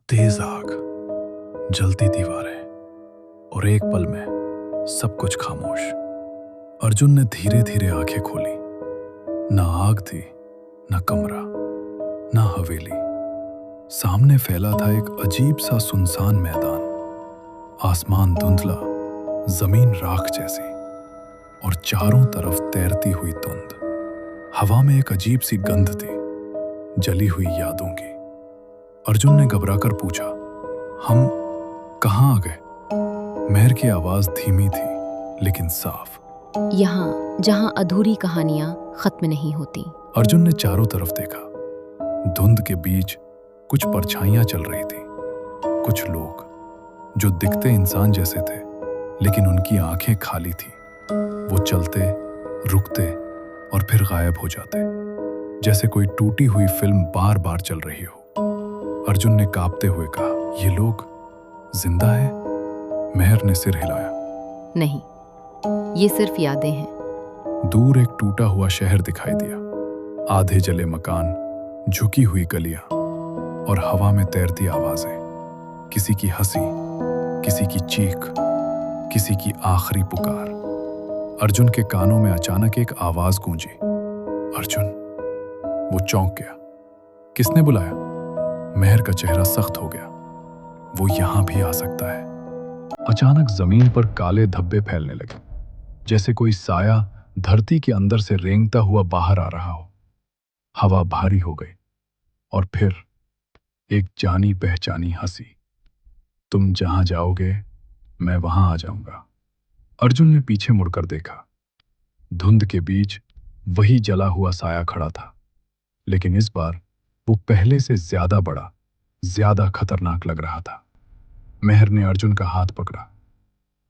तेज आग, जलती दीवारें और एक पल में सब कुछ खामोश। अर्जुन ने धीरे धीरे आंखें खोली। ना आग थी, ना कमरा, ना हवेली। सामने फैला था एक अजीब सा सुनसान मैदान। आसमान धुंधला, जमीन राख जैसी और चारों तरफ तैरती हुई धुंध। हवा में एक अजीब सी गंध थी, जली हुई यादों की। अर्जुन ने घबराकर पूछा, हम कहाँ आ गए? मेहर की आवाज धीमी थी लेकिन साफ। यहाँ जहाँ अधूरी कहानियां खत्म नहीं होती। अर्जुन ने चारों तरफ देखा। धुंध के बीच कुछ परछाइयां चल रही थी। कुछ लोग जो दिखते इंसान जैसे थे, लेकिन उनकी आंखें खाली थी। वो चलते, रुकते और फिर गायब हो जाते, जैसे कोई टूटी हुई फिल्म बार बार चल रही हो। अर्जुन ने कांपते हुए कहा, ये लोग जिंदा हैं? मेहर ने सिर हिलाया। नहीं, ये सिर्फ यादें हैं। दूर एक टूटा हुआ शहर दिखाई दिया। आधे जले मकान, झुकी हुई गलियां और हवा में तैरती आवाजें। किसी की हंसी, किसी की चीख, किसी की आखिरी पुकार। अर्जुन के कानों में अचानक एक आवाज गूंजी, अर्जुन। वो चौंक गया। किसने बुलाया? मेहर का चेहरा सख्त हो गया। वो यहां भी आ सकता है। अचानक जमीन पर काले धब्बे फैलने लगे, जैसे कोई साया धरती के अंदर से रेंगता हुआ बाहर आ रहा हो। हवा भारी हो गई और फिर एक जानी पहचानी हंसी। तुम जहां जाओगे मैं वहां आ जाऊंगा। अर्जुन ने पीछे मुड़कर देखा। धुंध के बीच वही जला हुआ साया खड़ा था, लेकिन इस बार वो पहले से ज्यादा बड़ा, ज्यादा खतरनाक लग रहा था। मेहर ने अर्जुन का हाथ पकड़ा।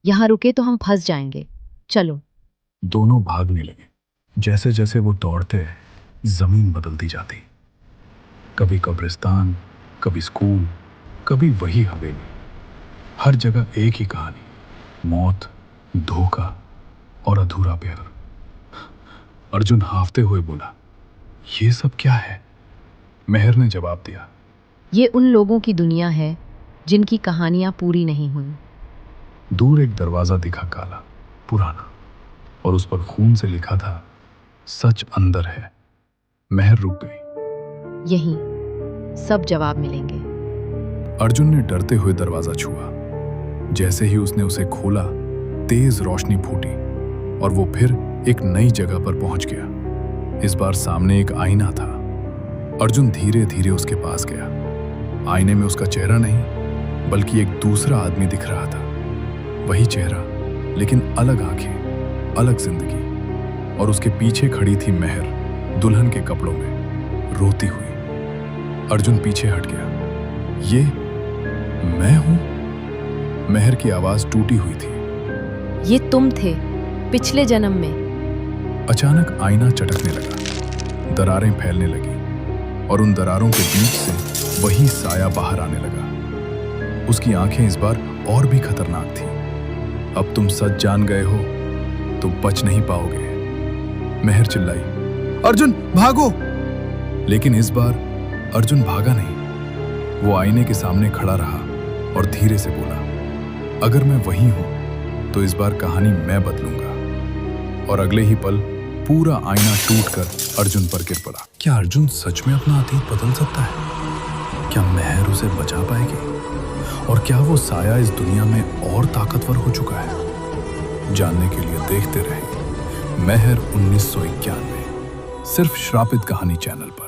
यहाँ रुके तो हम फंस जाएंगे, चलो। दोनों भागने लगे। जैसे जैसे वो दौड़ते, जमीन बदलती जाती। कभी कब्रिस्तान, कभी स्कूल, कभी वही हवेली। हर जगह एक ही कहानी, मौत, धोखा और अधूरा प्यार। अर्जुन हांफते हुए बोला, ये सब क्या है? मेहर ने जवाब दिया, ये उन लोगों की दुनिया है जिनकी कहानियां पूरी नहीं हुई। दूर एक दरवाजा दिखा, काला, पुराना, और उस पर खून से लिखा था, सच अंदर है। मेहर रुक गई। यहीं सब जवाब मिलेंगे। अर्जुन ने डरते हुए दरवाजा छुआ। जैसे ही उसने उसे खोला, तेज रोशनी फूटी और वो फिर एक नई जगह पर पहुंच गया। इस बार सामने एक आईना था। अर्जुन धीरे धीरे उसके पास गया। आईने में उसका चेहरा नहीं, बल्कि एक दूसरा आदमी दिख रहा था। वही चेहरा, लेकिन अलग आंखें, अलग जिंदगी। और उसके पीछे खड़ी थी मेहर, दुल्हन के कपड़ों में, रोती हुई। अर्जुन पीछे हट गया। ये मैं हूं? मेहर की आवाज टूटी हुई थी। ये तुम थे पिछले जन्म में। अचानक आईना चटकने लगा, दरारें फैलने लगी और उन दरारों के बीच से वही साया बाहर आने लगा। उसकी आंखें इस बार और भी खतरनाक थीं। अब तुम सच जान गए हो तो बच नहीं पाओगे। मेहर चिल्लाई, अर्जुन भागो! लेकिन इस बार अर्जुन भागा नहीं। वो आईने के सामने खड़ा रहा और धीरे से बोला, अगर मैं वही हूं तो इस बार कहानी मैं बदलूंगा। और अगले ही पल पूरा आईना टूटकर अर्जुन पर गिर पड़ा। क्या अर्जुन सच में अपना अतीत बदल सकता है? क्या मेहर उसे बचा पाएगी? और क्या वो साया इस दुनिया में और ताकतवर हो चुका है? जानने के लिए देखते रहिए मेहर 1991, सिर्फ श्रापित कहानी चैनल पर।